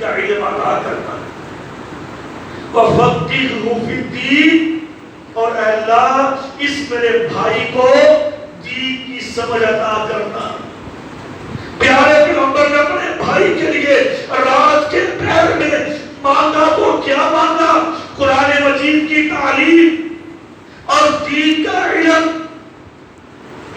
کا علم عطا کرنا، وَفَقِّهْهُ فِي الدِّينِ، اور اے اللہ اس میرے بھائی کو دین کی سمجھ عطا کرنا۔ پیارے پیغمبر نے اپنے بھائی کے لیے رات کے پہر میں مانگا تو کیا مانگا؟ قرآن مجید کی تعلیم اور دین کا علم،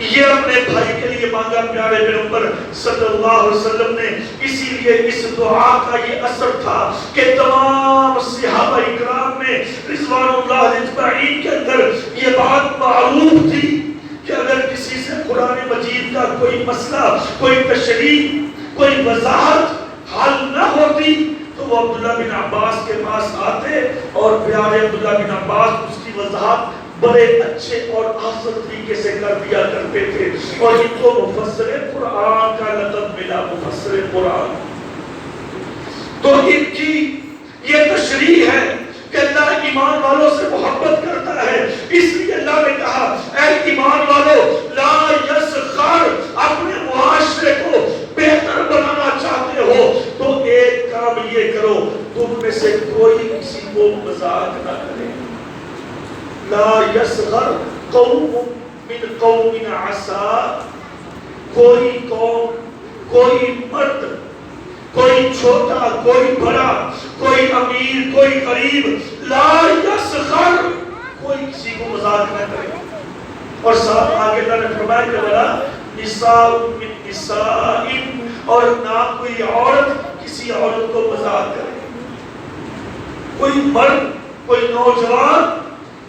یہ اپنے بھائی کے لیے مانگا پیارے پیغمبر صلی اللہ علیہ وسلم نے۔ اسی لیے اس دعا کا یہ اثر تھا کہ تمام صحابہ اکرام میں رضوان اللہ اجمعین کے اندر یہ بات معروف تھی کہ اگر کسی سے قرآن مجید کا کوئی مسئلہ، کوئی تشریح، کوئی وضاحت حل نہ ہوتی تو وہ عبداللہ بن عباس کے پاس آتے اور پیارے عبداللہ بن عباس اس کی وضاحت بڑے اچھے اور احسن طریقے سے کر دیا کرتے تھے، اور ان کو مفسر قرآن کا لقب ملا، مفسر قرآن۔ تو ان کی یہ تشریح ہے کہ اللہ ایمان والوں سے محبت کرتا ہے، اس لیے اللہ نے کہا اے ایمان والو لا یسخر، اپنے معاشرے کو بہتر بنانا چاہتے ہو تو ایک کام یہ کرو، تم میں سے کوئی کسی کو مذاق نہ کرے۔ لا یسخر قوم من قوم عسى، کوئی قوم، کوئی مرد، کوئی چھوٹا، کوئی بڑا، کوئی امیر، کوئی غریب، لا یسخر، کوئی کسی کو مذاق نہ کرے۔ اور ساتھ آگے اللہ نے فرمایا کہ ولا نساء من نساء، اور نہ کوئی عورت کسی عورت کو مذاق کرے۔ کوئی مرد، کوئی نوجوان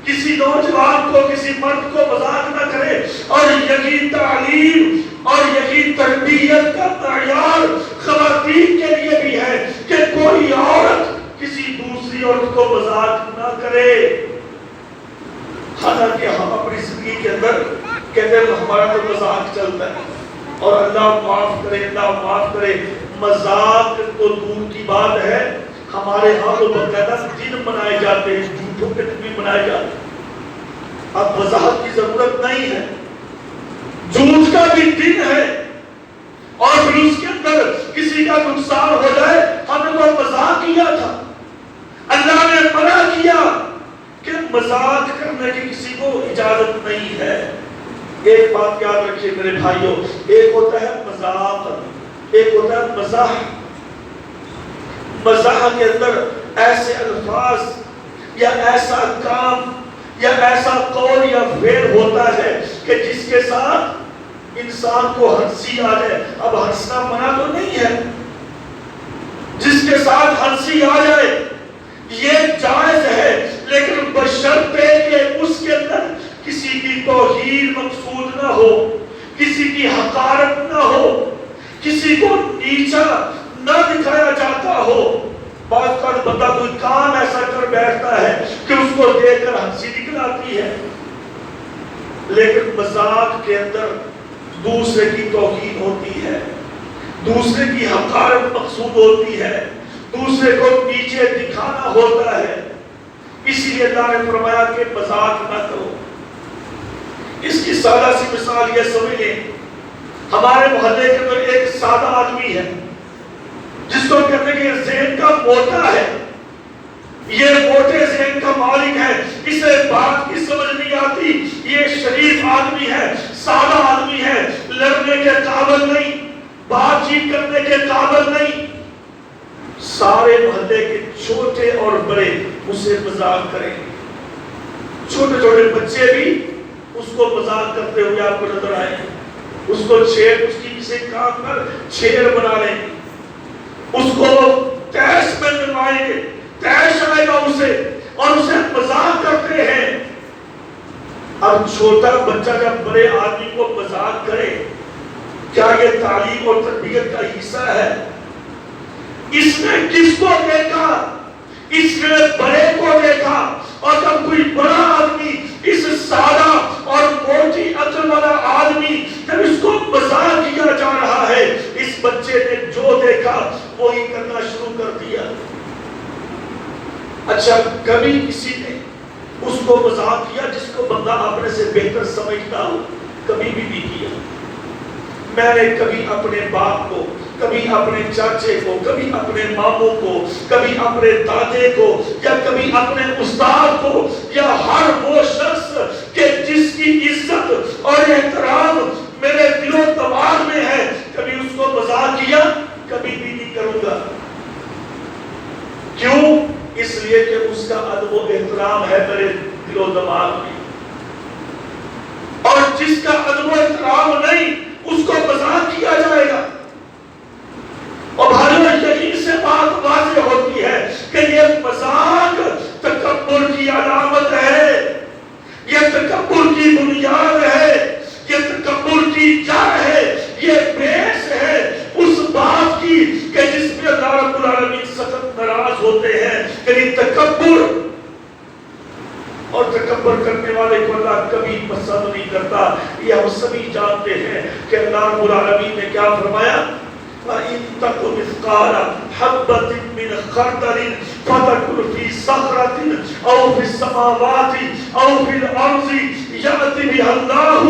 کسی نوجوان کو، کسی مرد کو مذاق نہ کرے۔ اور یہی تعلیم اور یہی تربیت کا معیار خواتین کے لیے بھی ہے کہ کوئی عورت کسی دوسری عورت کو مذاق نہ کرے۔ حالانکہ ہم اپنی زندگی کے اندر کہتے ہیں ہمارا تو مذاق چلتا ہے، اور اللہ معاف کرے، اللہ معاف کرے، مذاق تو دور کی بات ہے، ہمارے ہاں تو باقاعدہ دن منائے جاتے ہیں، جھوٹوں کے دن بھی منائے جاتے ہیں۔ اب وضاحت کی ضرورت نہیں ہے، جھوٹ کا بھی دن ہے، اور پھر اس کے اندر کسی کا نقصان ہو جائے، ہم نے تو مذاق کیا تھا۔ اللہ نے منع کیا کہ مذاق کرنے کی کسی کو اجازت نہیں ہے۔ ایک بات یاد رکھیے میرے بھائیوں، ایک ہوتا ہے مذاق، ایک ہوتا ہے مزاح۔ مزاح کے اندر ایسے الفاظ یا ایسا کام یا ایسا قول یا فعل ہوتا ہے کہ جس کے ساتھ انسان کو ہنسی آ جائے۔ اب ہنسنا منع تو نہیں ہے، جس کے ساتھ ہنسی آ جائے یہ جائز ہے، لیکن بشرطے کہ اس کے اندر کسی کی توہین مقصود نہ ہو، کسی کی حقارت نہ ہو، کسی کو نیچا نہ دکھایا جاتا ہو۔ بعض کا بندہ کوئی کام ایسا کر بیٹھتا ہے کہ اس کو دیکھ کر ہنسی نکل آتی ہے، لیکن مذاق کے اندر دوسرے کی توہین ہوتی ہے، دوسرے کی حقارت مقصود ہوتی ہے، دوسرے کو نیچے دکھانا ہوتا ہے۔ اسی لیے اللہ نے فرمایا کہ مذاق نہ کرو۔ اس کی سادہ سی مثال یہ سمجھ لیں، ہمارے محلے کے اندر ایک سادہ آدمی ہے جس کو کہتے ہیں کہ ذہن کا موٹا ہے، یہ موٹے ذہن کا مالک ہے، اسے بات کی سمجھ نہیں آتی، یہ شریف آدمی ہے، سادہ آدمی ہے، لڑنے کے قابل نہیں، بات چیت کرنے کے قابل نہیں۔ سارے محلے کے چھوٹے اور بڑے اسے مذاق کریں، چھوٹے چھوٹے بچے بھی اس کو مذاق کرتے ہوئے آپ کو نظر آئے، اس کو چھیڑ، اس کی کسی کام پر چھیڑ بنا لیں، اس کو تیش میں ملوائیں گے، تیش آئے گا اسے، اور اسے مذاق کرتے ہیں۔ اب چھوٹا بچہ جب بڑے آدمی کو مذاق کرے، کیا یہ تعلیم اور تربیت کا حصہ ہے؟ اس نے کس کو دیکھا؟ اس نے بڑے کو دیکھا، اور جب کوئی بڑا آدمی اس سادہ اور موٹی عقل والا آدمی جب اس کو مذاق کیا جا رہا ہے، اس بچے نے جو دیکھا وہی کرنا شروع کر دیا۔ اچھا، کبھی کسی نے اس کو مذاق کیا جس کو بندہ اپنے سے بہتر سمجھتا ہو؟ کبھی بھی نہیں کیا۔ میں نے کبھی اپنے باپ کو کبھی اپنے چاچے کو، کبھی اپنے ماموں کو، کبھی اپنے دادے کو، یا کبھی اپنے استاد کو، یا ہر وہ شخص کہ جس کی عزت اور احترام میرے دل و دماغ میں ہے، کبھی اس کو مذاق کیا؟ کبھی بھی نہیں کروں گا۔ کیوں؟ اس لیے کہ اس کا ادب و احترام ہے میرے دل و دماغ میں، اور جس کا ادب و احترام نہیں اس کو مذاق کیا جائے گا۔ اور بھائیوں یہی سے بات واضح ہوتی ہے کہ یہ مذاق تکبر کی علامت ہے، یہ تکبر کی بنیاد ہے، یہ تکبر کی جڑ ہے، یہ بیس ہے اس بات کی کہ جس میں اللہ رب العالمین سخت ناراض ہوتے ہیں، یعنی تکبر۔ اور تکبر کرنے والے کو اللہ کبھی پسند نہیں کرتا۔ یہ ہم سبھی جانتے ہیں کہ اللہ رب العالمین نے کیا فرمایا؟ وَإِن تَكُ مِثْقَالَ حَبَّةٍ مِّنْ خَرْدَلٍ فَتَكُنْ فِي صَخْرَةٍ أَوْ فِي السَّمَاوَاتِ أَوْ فِي الْأَرْضِ يَأْتِ بِهَا اللَّهُ۔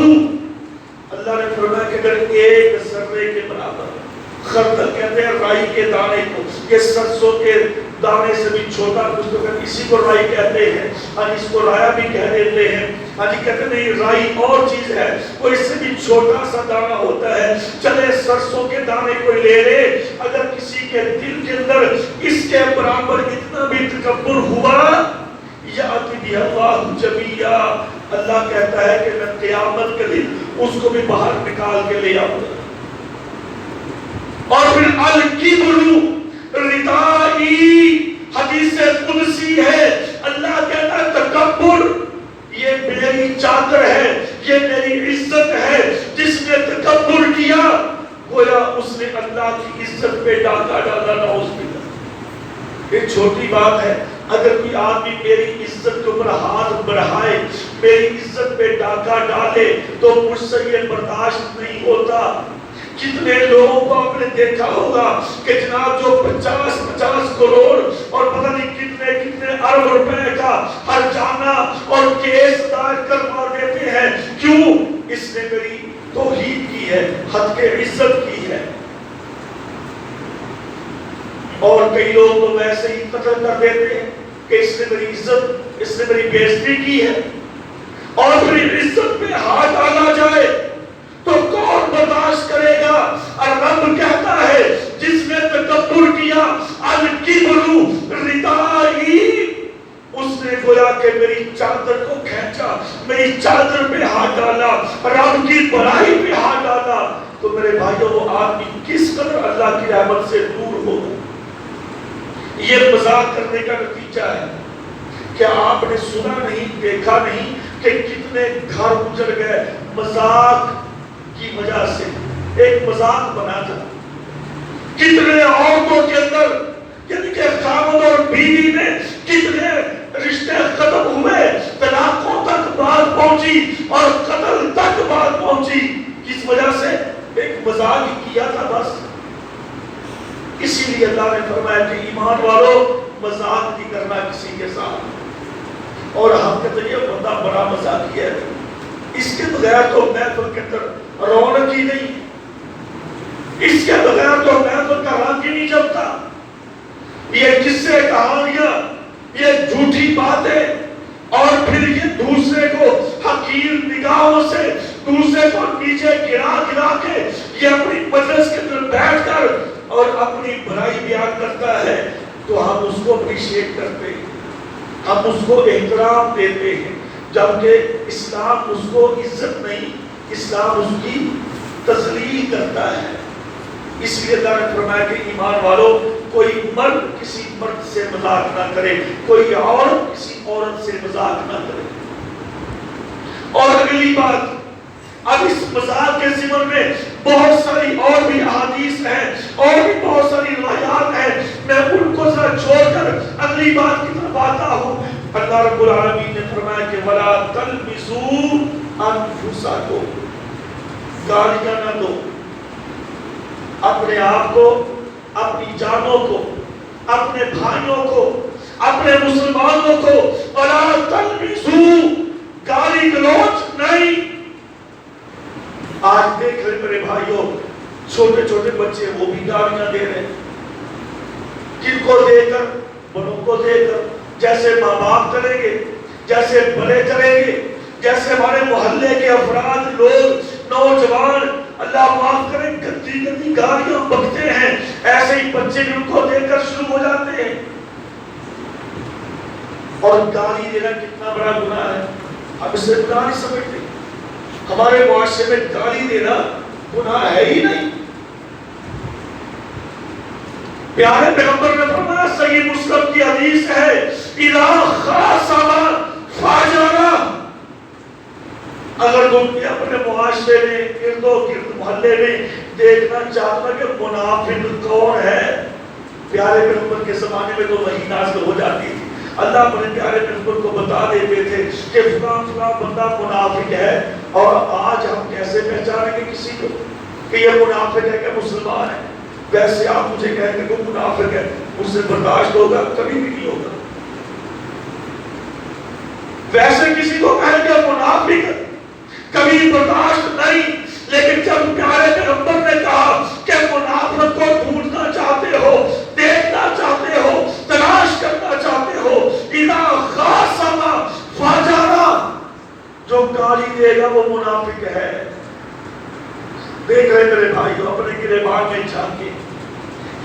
اللہ نے فرمایا کہ اگر ایک ذرے کے برابر، خردل کہتے ہیں رائی کے دانے کو، یہ سرسوں کے دانے سے بھی چھوٹا، کچھ تو کہتے اسی کو رائی کہتے ہیں، اور اس کو رایا بھی کہہ دیتے ہیں، کہتے نہیں رائی اور چیز ہے، وہ اس سے بھی چھوٹا سا دانہ ہوتا ہے، چلے سرسوں کے دانے کو لے لے، اگر کسی کے دل کے اندر اس کے برابر اتنا بھی تکبر ہوا، یأتی بِهَا اللَّهُ جَمِيعًا، اللہ کہتا ہے کہ میں قیامت کے دن اس کو بھی باہر نکال کے لے آؤں گا۔ اور پھر الکبر ردائی، حدیث قدسی ہے، اللہ کہتا ہے تکبر یہ میری چادر ہے، یہ میری عزت ہے، جس نے تکبر کیا گویا اس نے اللہ کی عزت پہ ڈاکہ ڈالا، نعوذ باللہ۔ یہ چھوٹی بات ہے، اگر کوئی آدمی میری عزت کے اوپر ہاتھ بڑھائے، میری عزت پہ ڈاکہ ڈالے تو مجھ سے یہ برداشت نہیں ہوتا۔ کتنے لوگوں کو آپ نے دیکھا ہوگا کہ جناب جو 50 کروڑ اور پتہ نہیں کتنے ارب روپے کا ہر جانا اور کیس دائر کر مار دیتے ہیں، کیوں؟ اس نے میری توہین کی ہے، حد کے عزت کی ہے۔ اور کئی لوگ تو ویسے ہی قتل کر دیتے ہیں کہ اس نے میری عزت، اس نے میری بے عزتی کی ہے۔ اور پھر عزت پہ ہاتھ ڈالا جائے تو کون برداشت کرے گا؟ اور رب کہتا ہے جس نے تکبر کیا، الکبر ردائی، اس نے گویا کہ میری چادر کو کھینچا، میری چادر پہ ہاتھ ڈالا، رب کی بڑائی پہ ہاتھ ڈالا، تو میرے بھائیوں وہ آدمی کس قدر اللہ کی رحمت سے دور ہوگا۔ یہ مذاق کرنے کا نتیجہ ہے۔ کیا آپ نے سنا نہیں، دیکھا نہیں کہ کتنے گھر اجڑ گئے مذاق کی وجہ سے؟ ایک مذاق بنا تھا، کتنے عورتوں کے اندر، یعنی کہ خاوند اور بیوی میں کتنے رشتے ختم ہوئے، طلاقوں تک بات پہنچی اور قتل تک بات پہنچی، کس وجہ سے؟ ایک مذاق ہی کیا تھا بس۔ اسی لیے اللہ نے فرمایا کہ ایمان والو مذاق نہیں کرنا کسی کے ساتھ۔ اور ہم کہتے ہیں یہ بندہ بڑا مذاقی ہے، اس کے بغیر تو محفل کے اندر رونق ہی نہیں، اس کے بغیر تو محفل کا رنگ ہی نہیں جمتا۔ یہ قصے کہانیاں، یہ جھوٹی باتیں، اور پھر یہ دوسرے کو حقیر نگاہوں سے، دوسرے کو نیچے گرا کے یہ اپنی مجلس کے اندر بیٹھ کر اور اپنی بھلائی بیان کرتا ہے، تو ہم اس کو اپریشیٹ کرتے ہیں، ہم اس کو احترام دیتے ہیں، جبکہ اسلام اس کو عزت نہیں، اسلام اس کی تذلیل کرتا ہے۔ اس لیے اللہ نے فرمایا کہ ایمان والو کوئی مرد کسی مرد سے مذاق نہ کرے، کوئی عورت کسی عورت سے مذاق نہ کرے۔ اور اگلی بات، اب اس مذاق کے ضمن میں بہت ساری اور بھی احادیث ہیں اور بھی بہت ساری روایات ہیں، میں ان کو ذرا چھوڑ کر اگلی بات کی طرف آتا ہوں۔ اللہ رب العالمین نے فرمایا کہ وَلَا تَلْمِزُوا أَنفُسَكُمْ، گالیاں نہ دو اپنے آپ کو، اپنی جانوں کو، اپنے بھائیوں کو، اپنے مسلمانوں کو۔ وَلَا تَلْمِزُوا، گالی گلوچ نہیں۔ آج دیکھ لیں میرے بھائیوں، چھوٹے چھوٹے بچے وہ بھی گالیاں دے رہے ہیں، کن کو دے کر؟ بڑوں کو دے کر۔ جیسے ماں باپ کریں گے، جیسے بڑے کریں گے، جیسے ہمارے محلے کے افراد، لوگ، نوجوان اللہ معاف کریں گندی گندی گالیاں بکتے ہیں، ایسے ہی بچے بھی ان کو دے کر شروع ہو جاتے ہیں۔ اور گالی دینا کتنا بڑا گناہ ہے، ہم اسے گناہ نہیں سمجھتے۔ ہمارے معاشرے میں گالی دینا گناہ ہے ہی نہیں۔ پیارے پیغمبر نے فرمایا، صحیح مسلم کی حدیث ہے، اذا خاصم فاجرا، اگر تم اپنے معاشرے میں ارد و گرد محلے میں دیکھنا چاہتا کہ منافق کون ہے، پیارے پیغمبر کے زمانے میں تو وحی نازل ہو جاتی تھی، اللہ اپنے پیارے پیغمبر کو بتا دیتے تھے کہ فلاں فلاں بندہ منافق ہے۔ اور آج ہم کیسے پہچانیں گے کسی کو کہ یہ منافق ہے کہ مسلمان ہے؟ ویسے آپ مجھے کہیں گے کہ منافق ہے، اس سے برداشت ہوگا؟ کبھی بھی نہیں ہوگا۔ ویسے کسی کو کہیں گے منافق، کبھی برداشت نہیں۔ لیکن جب پیارے پیغمبر نے کہا کہ منافق کو ڈھونڈنا چاہتے ہو، دیکھنا چاہتے ہو، تلاش کرنا چاہتے ہو، اذا خاصم فاجرا، جو گالی دے گا وہ منافق ہے۔ دیکھ رہے میرے بھائیو، اپنے گریبان میں جھانکیں،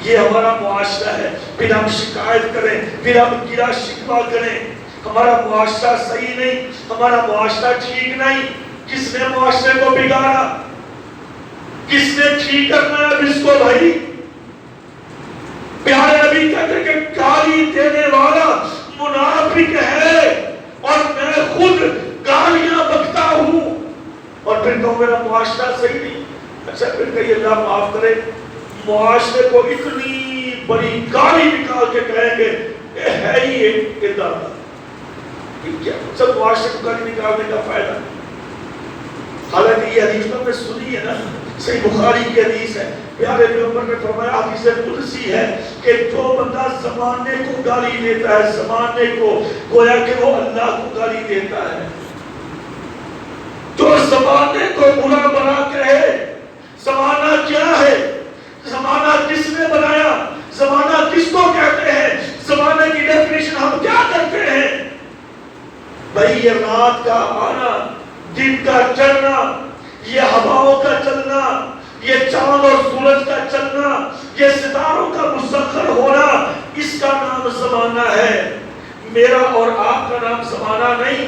یہ ہمارا معاشرہ ہے۔ پھر ہم شکایت کریں، پھر ہم گرا شکوہ کریں، ہمارا معاشرہ صحیح نہیں، ہمارا معاشرہ ٹھیک نہیں۔ کس نے معاشرے کو بگاڑا؟ کس نے ٹھیک کرنا ہے اب اس کو بھائی؟ پیارے نبی کہتے ہیں کہ گالی دینے والا منافق ہے، اور میں خود گالیاں بکتا ہوں، اور پھر تو میرا معاشرہ صحیح نہیں۔ اچھا پھر کہیے اللہ معاف کرے، معاشرے کو اتنی بڑی گالی نکال کے کہیں گے کہ ہے ہی ایک ادارہ، کیا سب معاشرے کو گالی نکالنے کا فائدہ؟ حالانکہ یہ حدیث تو نے سنی ہے نا، صحیح بخاری کی حدیث ہے، پیارے پیغمبر نے فرمایا، حدیث قدسی ہے کہ جو بندہ زمانے کو گالی دیتا ہے، زمانے کو، گویا کہ وہ اللہ کو گالی دیتا ہے۔ جو زمانے کو برا بنا کہے، زمانہ کیا ہے؟ زمانہ کس نے بنایا؟ زمانہ کس کو کہتے ہیں؟ زمانے کی ڈیفینیشن ہم کیا کرتے ہیں؟ بھئی یہ رات کا آنا، دن کا چڑھنا، یہ ہواؤں کا چلنا، یہ چاند اور سورج کا چلنا، یہ ستاروں کا مسخر ہونا، اس کا نام زمانہ ہے۔ میرا اور آپ کا نام زمانہ نہیں،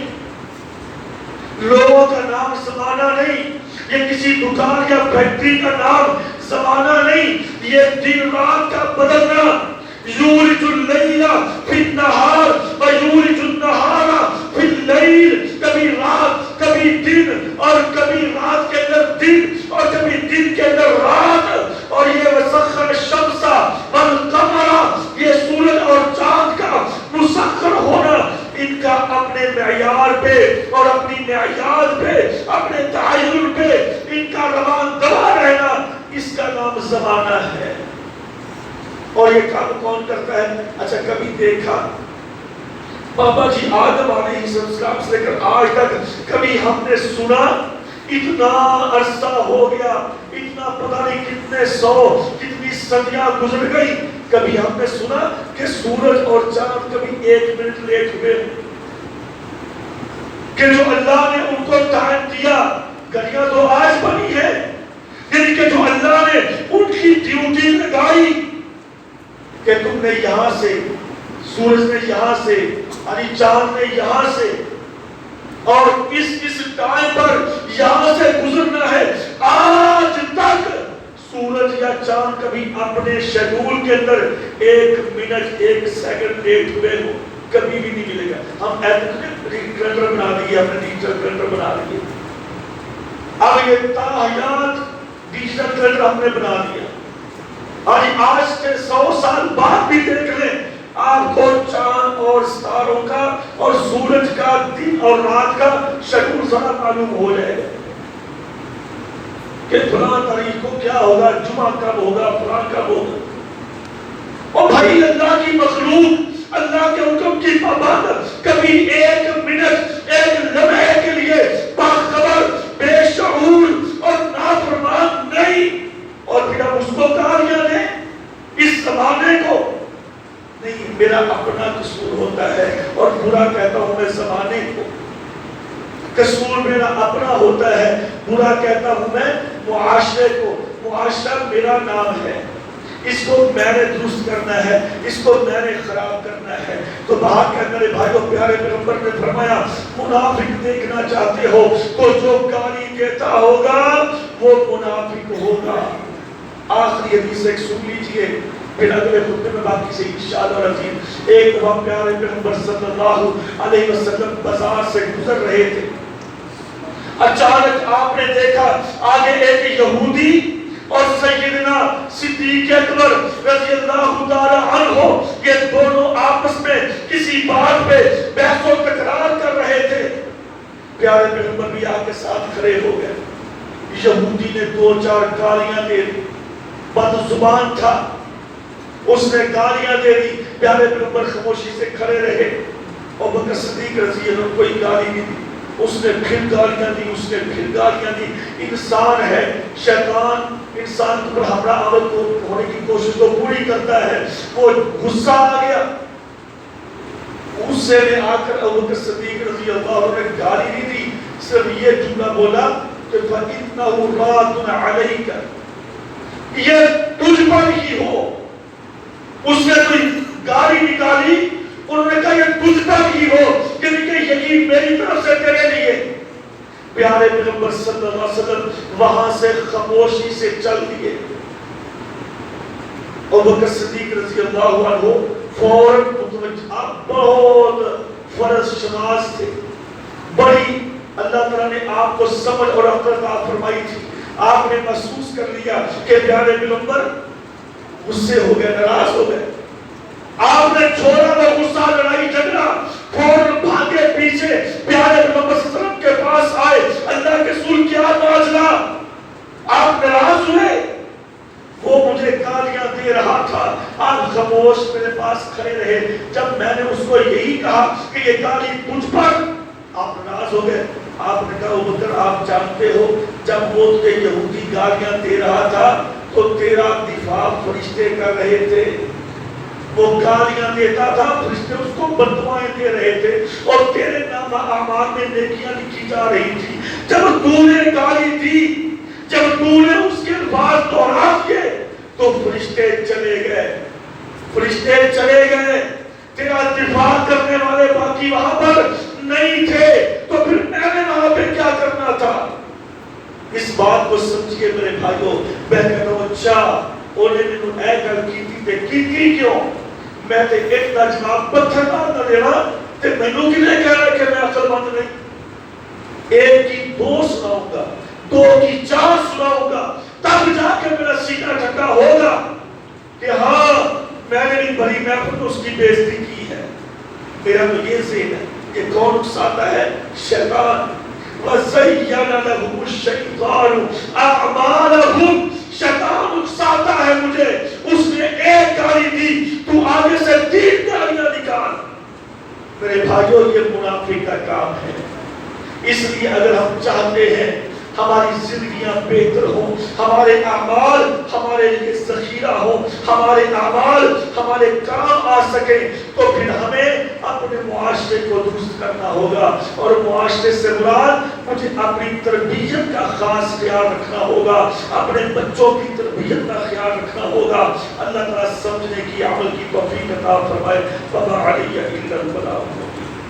لوگوں کا نام زمانہ نہیں، یہ کسی دکان یا فیکٹری کا نام زمانہ نہیں، یہ دن رات کا بدلنا، یولج اللیل فی النہار ویولج النہار فی اللیل، کبھی رات کبھی دن، اور کبھی رات کے اندر دن اور کبھی دن کے اندر رات، اور یہ وسخر الشمس والقمر، یہ سورج اور چاند کا مسخر ہونا، ان کا اپنے معیار پہ اور اپنی معیار پہ، اپنے تعین پہ ان کا روان دوا رہنا، اس کا نام زمانہ ہے۔ اور یہ کام کون کرتا ہے؟ اچھا کبھی دیکھا بابا جی آدم علیہ السلام سے لے کر آج تک کبھی ہم نے سنا؟ اتنا عرصہ ہو گیا، اتنا پتہ نہیں کتنے سو، کتنی صدیاں گزر گئی، کبھی ہم نے سنا کہ سورج اور چاند کبھی 1 منٹ لیٹ ہوئے؟ کہ جو اللہ نے ان کو ٹائم دیا، گھڑیاں تو آج بنی ہے، یعنی کہ جو اللہ نے ان کی ڈیوٹی لگائی کہ تم نے یہاں سے، سورج نے یہاں سے، یعنی چاند نے یہاں سے، اور اس ٹائم پر یہاں سے گزرنا ہے، آج تک سورج یا چاند کبھی اپنے شیڈول کے اندر 1 منٹ 1 سیکنڈ لیٹ ہوئے ہو؟ کبھی بھی نہیں ملے گا۔ ہم کیلنڈر بنا دیے، اپنے ڈیجیٹل کیلنڈر بنا دیے، اب یہ تاحیات ڈیجیٹل کیلنڈر ہم نے بنا دیا، آج سے 100 سال بعد بھی دیکھ لیں، آپ کو چاند اور ستاروں کا اور سورج کا دن اور رات کا شیڈول ذرا معلوم ہو جائے گا کہ فلاں تاریخ کو کیا ہوگا، جمعہ کب ہوگا، فلاں کب ہوگا۔ اور بھائی اللہ کی مخلوق، اللہ کے حکم کی پابند، کبھی 1 منٹ 1 لمحے کے لیے باخبر، بے شعور اور نافرمان نہیں، اور اس کو گالیاں دیں، اس زمانے کو؟ نہیں، میرا اپنا قصور ہوتا ہے اور برا کہتا ہوں میں زمانے کو۔ قصور میرا اپنا ہوتا ہے، برا کہتا ہوں میں معاشرے کو۔ معاشرہ میرا نام ہے، اس کو میں نے درست کرنا ہے، اس کو میں نے خراب کرنا ہے۔ تو باہر کے میرے بھائیوں، پیارے پیغمبر نے فرمایا منافق دیکھنا چاہتے ہو تو جو گالی دیتا ہوگا وہ منافق ہوگا۔ آخری حدیث ایک سن لیجئے، پھر اگلے خطبے میں باقی سے انشاءاللہ العزیز۔ ایک دفعہ پیارے پیغمبر صلی اللہ علیہ وسلم بازار سے گزر رہے تھے، اچانک آپ نے دیکھا آگے ایک یہودی اور سیدنا صدیق اکبر رضی اللہ تعالی عنہ، یہ دونوں آپس میں کسی بات پہ بحث و تکرار کر رہے تھے۔ پیارے پیغمبر بھی آ کے ساتھ کھڑے ہو گئے۔ یہودی نے دو چار گالیاں دے دی، بد زبان تھا، اس نے گالیاں دے دی۔ پیارے پیغمبر خاموشی سے کھڑے رہے، اور بکر صدیق رضی اللہ عنہ کوئی گالی نہیں دی، اس نے پھر گالیاں دی، اس نے پھر گالیاں دی۔ انسان ہے، شیطان انسان پر حملہ آور ہونے کی کوشش تو پوری کرتا ہے۔ وہ غصہ آ گیا، غصے میں آ کر ابو بکر صدیق رضی اللہ عنہ نے گالی نہیں دی، صرف یہ جملہ بولا کہ فَإِنَّهُ رَادٌ عَلَيْكَ، یہ تجھ پر ہی ہو۔ اس نے کوئی گالی نکالی، انہوں نے کہا یہ تجھ پر ہی ہو، یعنی کہ یقین میری طرف سے تیرے لیے۔ پیارے پیغمبر صلی اللہ علیہ وسلم وہاں سے خاموشی سے چل دیے۔ ابو بکر صدیق رضی اللہ عنہ فوراً متوجہ، آپ بہت فرض شناس تھے، بڑی اللہ تعالیٰ نے آپ کو سمجھ اور عقل عطا فرمائی تھی۔ آپ نے محسوس کر لیا کہ پیارے پیغمبر غصے ہو گئے، ناراض ہو گئے۔ آپ نے چھوڑا وہ غصہ، لڑائی جھگڑا، فوراً بھاگے پیچھے پیارے پیغمبر صلی اللہ علیہ وسلم کے پاس آئے۔ اللہ کے رسول کیا معاملہ؟ آپ ناراض ہوئے؟ وہ مجھے گالیاں دے رہا تھا، آپ خاموش میرے پاس کھڑے رہے۔ جب میں نے اس کو یہی کہا کہ یہ گالی تجھ پر، آپ ناراض ہو گئے۔ آپ نے کہا ابو بکر آپ جانتے ہو جب وہ تجھے یہودی گالیاں دے رہا تھا تو تیرا دفاع فرشتے کر رہے تھے۔ وہ گالیاں دیتا تھا، فرشتے اس کو بددعائیں دے رہے تھے، اور تیرے نامہ اعمال میں نیکیاں لکھی جا رہی تھی۔ جب تو نے گالی دی، جب تو نے اس کے الفاظ دہرا دیے تو فرشتے چلے گئے، فرشتے چلے گئے، تیرا دفاع کرنے والے باقی وہاں پر نہیں تھے، تو پھر میں نے وہاں پہ کیا کرنا تھا؟ اس بات کو سمجھئے میرے بھائیوں۔ میں کہتا ہوں اچھا انہیں نے اے گل کی کیوں؟ میں تے ایک دا جواب پتھر نہ دینا تے مینوں کنے کہہ رہا کہ میں عقل مند نہیں؟ ایک کی دو سناؤں گا، دو کی چار سناؤں گا، تب جا کے میرا سینہ ٹھنڈا ہوگا کہ ہاں میں نے بھی بڑی محفل میں اس کی بے عزتی کی ہے۔ میرا تو یہ ذہن ہے کہ کون اکساتا ہے؟ شیطان۔ وَزَيَّنَ لَهُمُ الشَّيْطَانُ أَعْمَالَهُمْ، شیطان اکساتا ہے مجھے، اس نے ایک گالی دی تو آگے سے 3 گالیاں نکال۔ میرے بھائیوں یہ منافق کا کام ہے۔ اس لیے اگر ہم چاہتے ہیں ہماری زندگیاں بہتر ہوں، ہمارے اعمال ہمارے لیے ذخیرہ ہوں، ہمارے اعمال ہمارے کام آ سکیں، تو پھر ہمیں اپنے معاشرے کو درست کرنا ہوگا۔ اور معاشرے سے مراد مجھے اپنی تربیت کا خاص خیال رکھنا ہوگا، اپنے بچوں کی تربیت کا خیال رکھنا ہوگا۔ اللہ تعالیٰ سمجھنے کی، عمل کی توفیق عطا فرمائے۔ وَمَا عَلَيَّ إِلَّا الْبَلَاغُ الْمُبِينُ۔